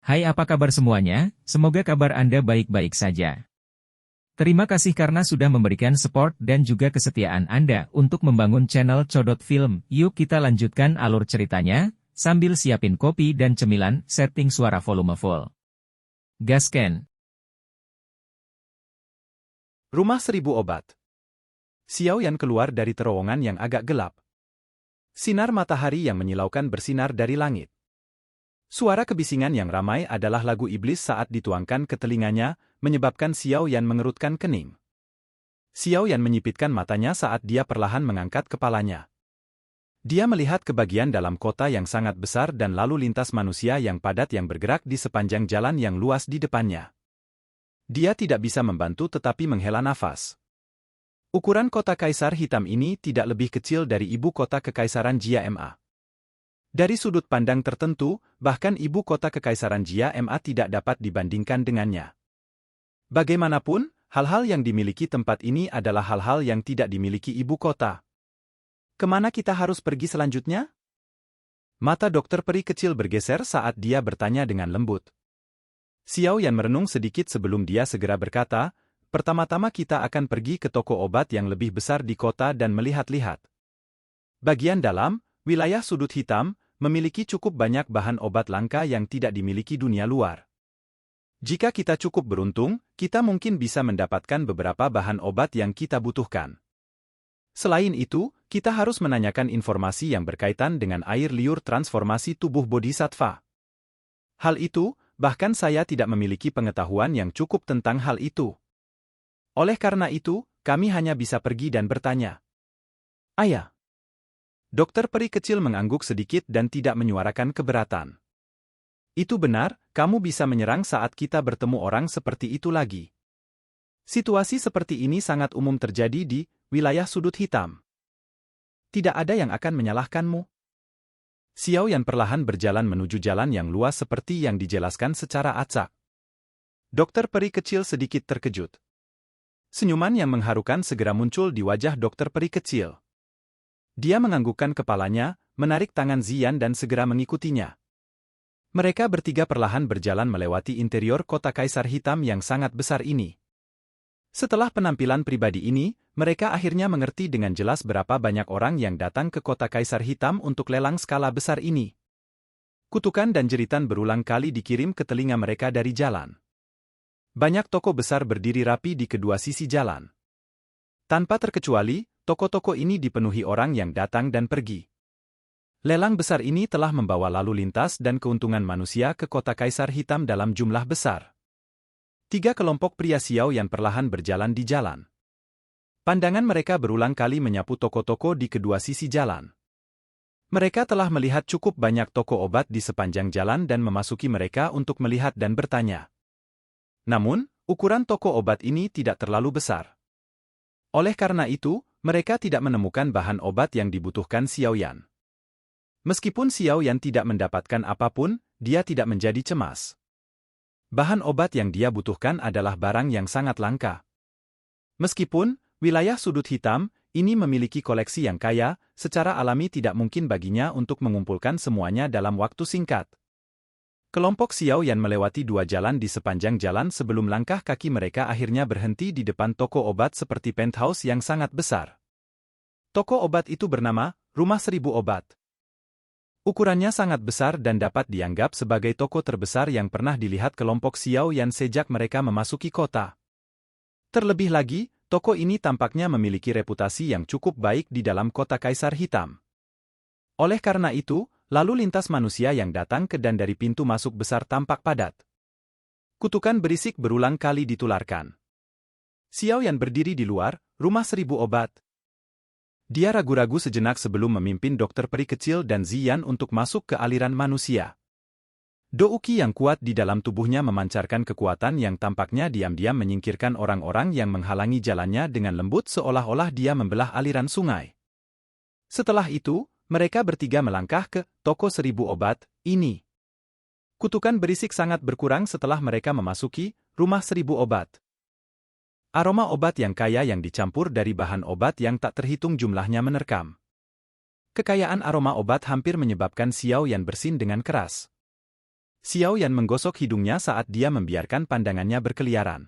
Hai, apa kabar semuanya? Semoga kabar Anda baik-baik saja. Terima kasih karena sudah memberikan support dan juga kesetiaan Anda untuk membangun channel Codot Film. Yuk kita lanjutkan alur ceritanya, sambil siapin kopi dan cemilan, setting suara volume full. Gasken. Rumah Seribu Obat. Xiao Yan keluar dari terowongan yang agak gelap. Sinar matahari yang menyilaukan bersinar dari langit. Suara kebisingan yang ramai adalah lagu iblis saat dituangkan ke telinganya, menyebabkan Xiao Yan mengerutkan kening. Xiao Yan menyipitkan matanya saat dia perlahan mengangkat kepalanya. Dia melihat ke bagian dalam kota yang sangat besar dan lalu lintas manusia yang padat yang bergerak di sepanjang jalan yang luas di depannya. Dia tidak bisa membantu tetapi menghela nafas. Ukuran kota Kaisar Hitam ini tidak lebih kecil dari ibu kota Kekaisaran Jia Ma. Dari sudut pandang tertentu, bahkan ibu kota Kekaisaran Jia Ma tidak dapat dibandingkan dengannya. Bagaimanapun, hal-hal yang dimiliki tempat ini adalah hal-hal yang tidak dimiliki ibu kota. Kemana kita harus pergi selanjutnya? Mata dokter peri kecil bergeser saat dia bertanya dengan lembut. Xiao Yan merenung sedikit sebelum dia segera berkata, pertama-tama kita akan pergi ke toko obat yang lebih besar di kota dan melihat-lihat. Bagian dalam, wilayah sudut hitam, memiliki cukup banyak bahan obat langka yang tidak dimiliki dunia luar. Jika kita cukup beruntung, kita mungkin bisa mendapatkan beberapa bahan obat yang kita butuhkan. Selain itu, kita harus menanyakan informasi yang berkaitan dengan air liur transformasi tubuh bodhisattva. Hal itu, bahkan saya tidak memiliki pengetahuan yang cukup tentang hal itu. Oleh karena itu, kami hanya bisa pergi dan bertanya. Ayah. Dokter peri kecil mengangguk sedikit dan tidak menyuarakan keberatan. Itu benar, kamu bisa menyerang saat kita bertemu orang seperti itu lagi. Situasi seperti ini sangat umum terjadi di wilayah sudut hitam. Tidak ada yang akan menyalahkanmu. Xiao Yan perlahan berjalan menuju jalan yang luas seperti yang dijelaskan secara acak. Dokter peri kecil sedikit terkejut. Senyuman yang mengharukan segera muncul di wajah dokter peri kecil. Dia menganggukkan kepalanya, menarik tangan Ziyan dan segera mengikutinya. Mereka bertiga perlahan berjalan melewati interior kota Kaisar Hitam yang sangat besar ini. Setelah penampilan pribadi ini, mereka akhirnya mengerti dengan jelas berapa banyak orang yang datang ke kota Kaisar Hitam untuk lelang skala besar ini. Kutukan dan jeritan berulang kali dikirim ke telinga mereka dari jalan. Banyak toko besar berdiri rapi di kedua sisi jalan. Tanpa terkecuali, toko-toko ini dipenuhi orang yang datang dan pergi. Lelang besar ini telah membawa lalu lintas dan keuntungan manusia ke kota Kaisar Hitam dalam jumlah besar. 3 kelompok pria Xiao Yan perlahan berjalan di jalan. Pandangan mereka berulang kali menyapu toko-toko di kedua sisi jalan. Mereka telah melihat cukup banyak toko obat di sepanjang jalan dan memasuki mereka untuk melihat dan bertanya. Namun, ukuran toko obat ini tidak terlalu besar. Oleh karena itu, mereka tidak menemukan bahan obat yang dibutuhkan Xiao Yan. Meskipun Xiao Yan tidak mendapatkan apapun, dia tidak menjadi cemas. Bahan obat yang dia butuhkan adalah barang yang sangat langka. Meskipun wilayah sudut hitam ini memiliki koleksi yang kaya, secara alami tidak mungkin baginya untuk mengumpulkan semuanya dalam waktu singkat. Kelompok Xiao Yan melewati 2 jalan di sepanjang jalan sebelum langkah kaki mereka akhirnya berhenti di depan toko obat seperti penthouse yang sangat besar. Toko obat itu bernama Rumah Seribu Obat. Ukurannya sangat besar dan dapat dianggap sebagai toko terbesar yang pernah dilihat kelompok Xiao Yan sejak mereka memasuki kota. Terlebih lagi, toko ini tampaknya memiliki reputasi yang cukup baik di dalam kota Kaisar Hitam. Oleh karena itu, lalu lintas manusia yang datang ke dan dari pintu masuk besar tampak padat. Kutukan berisik berulang kali ditularkan. Xiao Yan berdiri di luar, Rumah Seribu Obat. Dia ragu-ragu sejenak sebelum memimpin dokter peri kecil dan Ziyan untuk masuk ke aliran manusia. Douqi yang kuat di dalam tubuhnya memancarkan kekuatan yang tampaknya diam-diam menyingkirkan orang-orang yang menghalangi jalannya dengan lembut seolah-olah dia membelah aliran sungai. Setelah itu, mereka bertiga melangkah ke toko Seribu Obat ini. Kutukan berisik sangat berkurang setelah mereka memasuki Rumah Seribu Obat. Aroma obat yang kaya yang dicampur dari bahan obat yang tak terhitung jumlahnya menerkam. Kekayaan aroma obat hampir menyebabkan Xiao Yan bersin dengan keras. Xiao Yan menggosok hidungnya saat dia membiarkan pandangannya berkeliaran.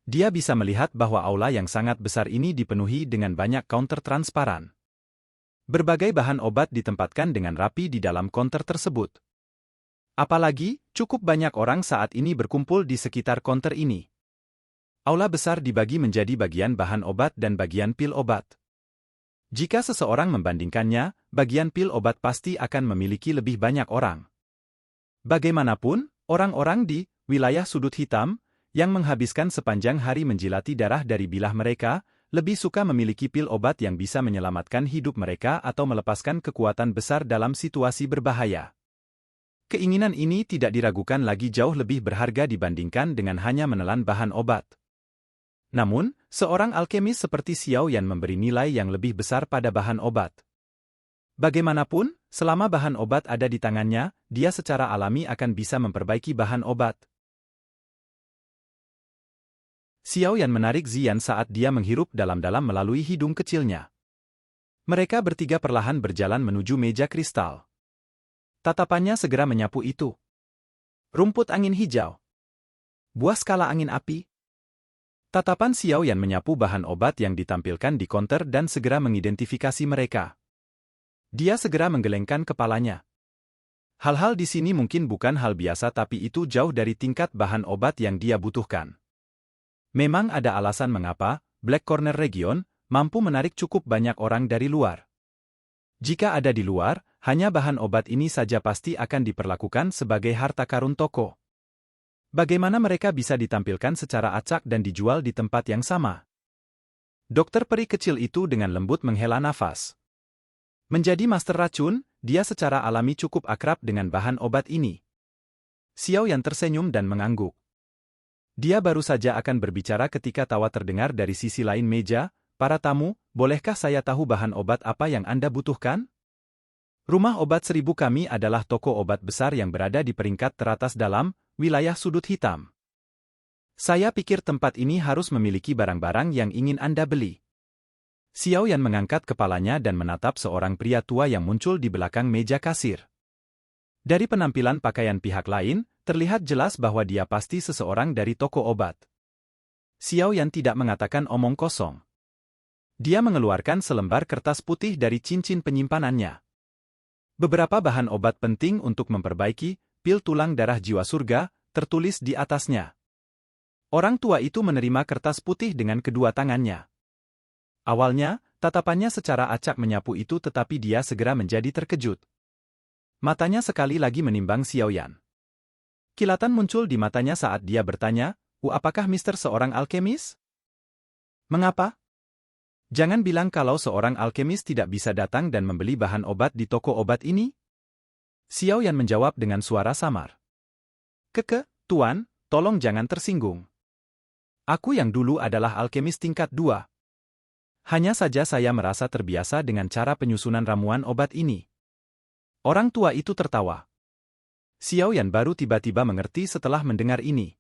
Dia bisa melihat bahwa aula yang sangat besar ini dipenuhi dengan banyak counter transparan. Berbagai bahan obat ditempatkan dengan rapi di dalam counter tersebut. Apalagi, cukup banyak orang saat ini berkumpul di sekitar counter ini. Aula besar dibagi menjadi bagian bahan obat dan bagian pil obat. Jika seseorang membandingkannya, bagian pil obat pasti akan memiliki lebih banyak orang. Bagaimanapun, orang-orang di wilayah sudut hitam yang menghabiskan sepanjang hari menjilati darah dari bilah mereka, lebih suka memiliki pil obat yang bisa menyelamatkan hidup mereka atau melepaskan kekuatan besar dalam situasi berbahaya. Keinginan ini tidak diragukan lagi jauh lebih berharga dibandingkan dengan hanya menelan bahan obat. Namun, seorang alkemis seperti Xiao Yan memberi nilai yang lebih besar pada bahan obat. Bagaimanapun, selama bahan obat ada di tangannya, dia secara alami akan bisa memperbaiki bahan obat. Xiao Yan menarik Ziyan saat dia menghirup dalam-dalam melalui hidung kecilnya. Mereka bertiga perlahan berjalan menuju meja kristal. Tatapannya segera menyapu itu. Rumput angin hijau. Buah skala angin api. Tatapan Xiao Yan menyapu bahan obat yang ditampilkan di konter dan segera mengidentifikasi mereka. Dia segera menggelengkan kepalanya. Hal-hal di sini mungkin bukan hal biasa tapi itu jauh dari tingkat bahan obat yang dia butuhkan. Memang ada alasan mengapa Black Corner Region mampu menarik cukup banyak orang dari luar. Jika ada di luar, hanya bahan obat ini saja pasti akan diperlakukan sebagai harta karun toko. Bagaimana mereka bisa ditampilkan secara acak dan dijual di tempat yang sama? Dokter peri kecil itu dengan lembut menghela nafas. Menjadi master racun, dia secara alami cukup akrab dengan bahan obat ini. Xiao Yan tersenyum dan mengangguk. Dia baru saja akan berbicara ketika tawa terdengar dari sisi lain meja. Para tamu, bolehkah saya tahu bahan obat apa yang Anda butuhkan? Rumah obat 1000 kami adalah toko obat besar yang berada di peringkat teratas dalam wilayah sudut hitam. Saya pikir tempat ini harus memiliki barang-barang yang ingin Anda beli. Xiao Yan mengangkat kepalanya dan menatap seorang pria tua yang muncul di belakang meja kasir. Dari penampilan pakaian pihak lain, terlihat jelas bahwa dia pasti seseorang dari toko obat. Xiao Yan tidak mengatakan omong kosong. Dia mengeluarkan selembar kertas putih dari cincin penyimpanannya. Beberapa bahan obat penting untuk memperbaiki pil tulang darah jiwa surga tertulis di atasnya. Orang tua itu menerima kertas putih dengan kedua tangannya. Awalnya, tatapannya secara acak menyapu itu tetapi dia segera menjadi terkejut. Matanya sekali lagi menimbang Xiao Yan. Kilatan muncul di matanya saat dia bertanya, apakah Mister seorang alkemis? Mengapa? Jangan bilang kalau seorang alkemis tidak bisa datang dan membeli bahan obat di toko obat ini. Xiao Yan menjawab dengan suara samar. Tuan, tolong jangan tersinggung. Aku yang dulu adalah alkemis tingkat 2. Hanya saja saya merasa terbiasa dengan cara penyusunan ramuan obat ini. Orang tua itu tertawa. Xiao Yan baru tiba-tiba mengerti setelah mendengar ini.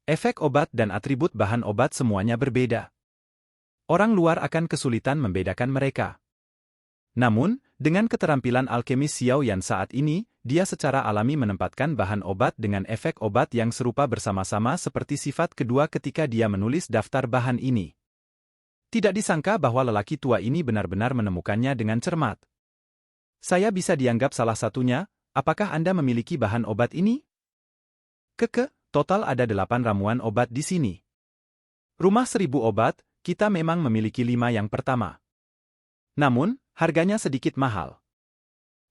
Efek obat dan atribut bahan obat semuanya berbeda. Orang luar akan kesulitan membedakan mereka. Namun, dengan keterampilan alkemis Xiao Yan saat ini, dia secara alami menempatkan bahan obat dengan efek obat yang serupa bersama-sama seperti sifat kedua ketika dia menulis daftar bahan ini. Tidak disangka bahwa lelaki tua ini benar-benar menemukannya dengan cermat. Saya bisa dianggap salah satunya. Apakah Anda memiliki bahan obat ini? Total ada 8 ramuan obat di sini. Rumah 1000 obat, kita memang memiliki 5 yang pertama. Namun, harganya sedikit mahal.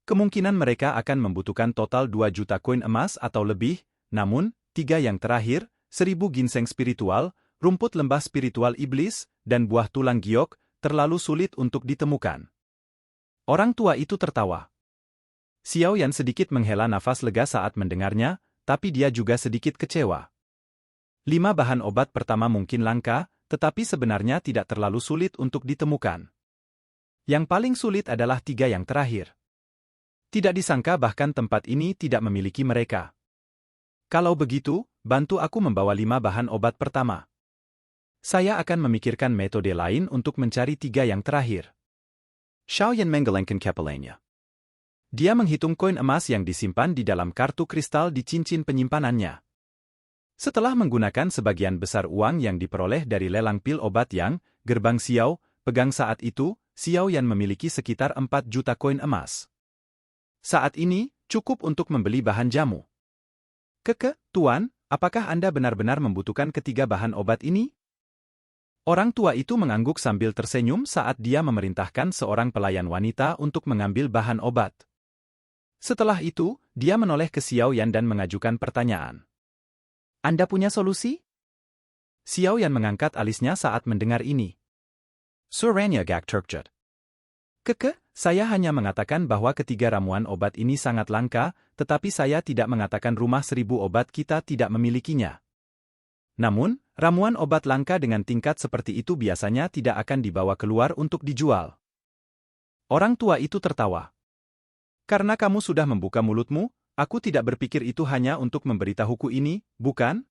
Kemungkinan mereka akan membutuhkan total 2 juta koin emas atau lebih, namun, 3 yang terakhir, 1000 ginseng spiritual, rumput lembah spiritual iblis, dan buah tulang giok, terlalu sulit untuk ditemukan. Orang tua itu tertawa. Xiao Yan sedikit menghela nafas lega saat mendengarnya, tapi dia juga sedikit kecewa. 5 bahan obat pertama mungkin langka, tetapi sebenarnya tidak terlalu sulit untuk ditemukan. Yang paling sulit adalah 3 yang terakhir. Tidak disangka bahkan tempat ini tidak memiliki mereka. Kalau begitu, bantu aku membawa 5 bahan obat pertama. Saya akan memikirkan metode lain untuk mencari 3 yang terakhir. Xiao Yan menggelengkan kepalanya. Dia menghitung koin emas yang disimpan di dalam kartu kristal di cincin penyimpanannya. Setelah menggunakan sebagian besar uang yang diperoleh dari lelang pil obat yang gerbang Xiao pegang saat itu, Xiao Yan memiliki sekitar 4 juta koin emas. Saat ini, cukup untuk membeli bahan jamu. Tuan, apakah Anda benar-benar membutuhkan ketiga bahan obat ini? Orang tua itu mengangguk sambil tersenyum saat dia memerintahkan seorang pelayan wanita untuk mengambil bahan obat. Setelah itu, dia menoleh ke Xiao Yan dan mengajukan pertanyaan. Anda punya solusi? Xiao Yan mengangkat alisnya saat mendengar ini. Suranya gak terkejut. Saya hanya mengatakan bahwa ketiga ramuan obat ini sangat langka, tetapi saya tidak mengatakan rumah 1000 obat kita tidak memilikinya. Namun, ramuan obat langka dengan tingkat seperti itu biasanya tidak akan dibawa keluar untuk dijual. Orang tua itu tertawa. Karena kamu sudah membuka mulutmu, aku tidak berpikir itu hanya untuk memberitahuku ini, bukan?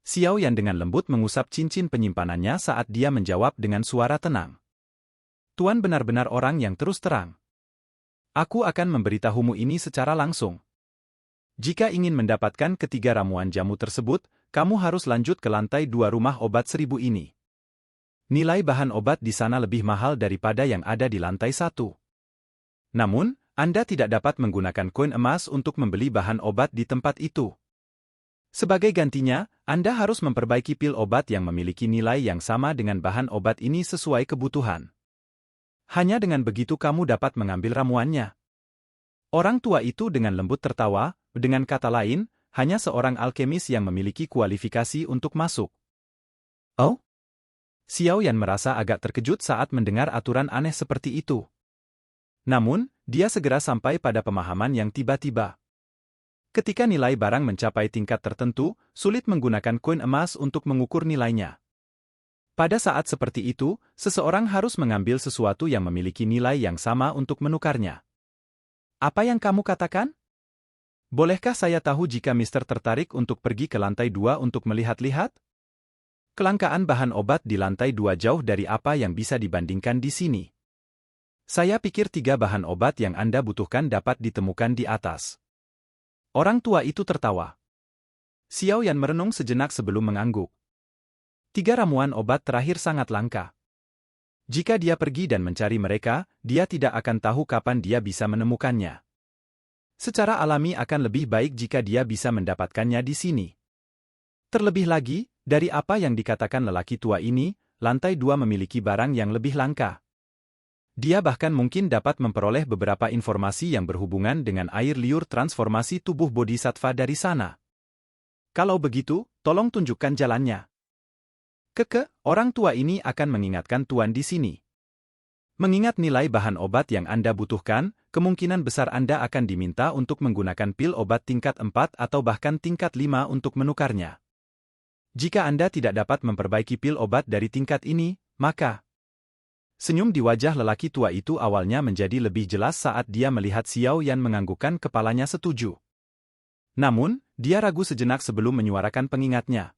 Xiao Yan dengan lembut mengusap cincin penyimpanannya saat dia menjawab dengan suara tenang. Tuan benar-benar orang yang terus terang. Aku akan memberitahumu ini secara langsung. Jika ingin mendapatkan ketiga ramuan jamu tersebut, kamu harus lanjut ke lantai 2 rumah obat 1000 ini. Nilai bahan obat di sana lebih mahal daripada yang ada di lantai 1. Namun, Anda tidak dapat menggunakan koin emas untuk membeli bahan obat di tempat itu. Sebagai gantinya, Anda harus memperbaiki pil obat yang memiliki nilai yang sama dengan bahan obat ini sesuai kebutuhan. Hanya dengan begitu kamu dapat mengambil ramuannya. Orang tua itu dengan lembut tertawa, dengan kata lain, hanya seorang alkemis yang memiliki kualifikasi untuk masuk. Oh? Xiao Yan merasa agak terkejut saat mendengar aturan aneh seperti itu. Namun, dia segera sampai pada pemahaman yang tiba-tiba. Ketika nilai barang mencapai tingkat tertentu, sulit menggunakan koin emas untuk mengukur nilainya. Pada saat seperti itu, seseorang harus mengambil sesuatu yang memiliki nilai yang sama untuk menukarnya. Apa yang kamu katakan? Bolehkah saya tahu jika Mister tertarik untuk pergi ke lantai 2 untuk melihat-lihat? Kelangkaan bahan obat di lantai 2 jauh dari apa yang bisa dibandingkan di sini. Saya pikir 3 bahan obat yang Anda butuhkan dapat ditemukan di atas. Orang tua itu tertawa. Xiao Yan merenung sejenak sebelum mengangguk. 3 ramuan obat terakhir sangat langka. Jika dia pergi dan mencari mereka, dia tidak akan tahu kapan dia bisa menemukannya. Secara alami akan lebih baik jika dia bisa mendapatkannya di sini. Terlebih lagi, dari apa yang dikatakan lelaki tua ini, lantai 2 memiliki barang yang lebih langka. Dia bahkan mungkin dapat memperoleh beberapa informasi yang berhubungan dengan air liur transformasi tubuh bodhisattva dari sana. Kalau begitu, tolong tunjukkan jalannya. Orang tua ini akan mengingatkan Tuan di sini. Mengingat nilai bahan obat yang Anda butuhkan, kemungkinan besar Anda akan diminta untuk menggunakan pil obat tingkat 4 atau bahkan tingkat 5 untuk menukarnya. Jika Anda tidak dapat memperbaiki pil obat dari tingkat ini, maka... Senyum di wajah lelaki tua itu awalnya menjadi lebih jelas saat dia melihat Xiao Yan menganggukkan kepalanya setuju. Namun, dia ragu sejenak sebelum menyuarakan pengingatnya.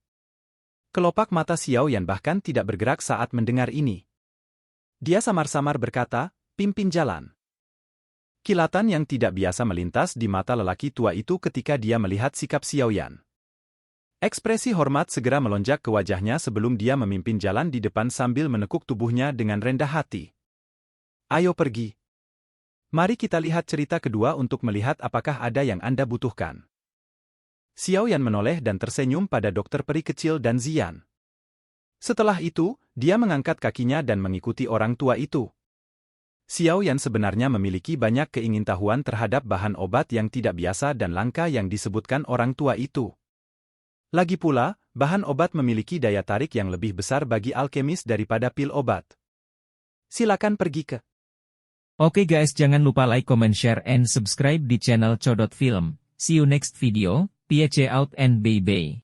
Kelopak mata Xiao Yan bahkan tidak bergerak saat mendengar ini. Dia samar-samar berkata, pimpin jalan. Kilatan yang tidak biasa melintas di mata lelaki tua itu ketika dia melihat sikap Xiao Yan. Ekspresi hormat segera melonjak ke wajahnya sebelum dia memimpin jalan di depan sambil menekuk tubuhnya dengan rendah hati. Ayo pergi. Mari kita lihat cerita kedua untuk melihat apakah ada yang Anda butuhkan. Xiao Yan menoleh dan tersenyum pada dokter peri kecil dan Zian. Setelah itu, dia mengangkat kakinya dan mengikuti orang tua itu. Xiao Yan sebenarnya memiliki banyak keingintahuan terhadap bahan obat yang tidak biasa dan langka yang disebutkan orang tua itu. Lagi pula, bahan obat memiliki daya tarik yang lebih besar bagi alkemis daripada pil obat. Silakan pergi ke. Oke guys, jangan lupa like, comment, share, and subscribe di channel Codot Film. See you next video. Peace out and bye-bye.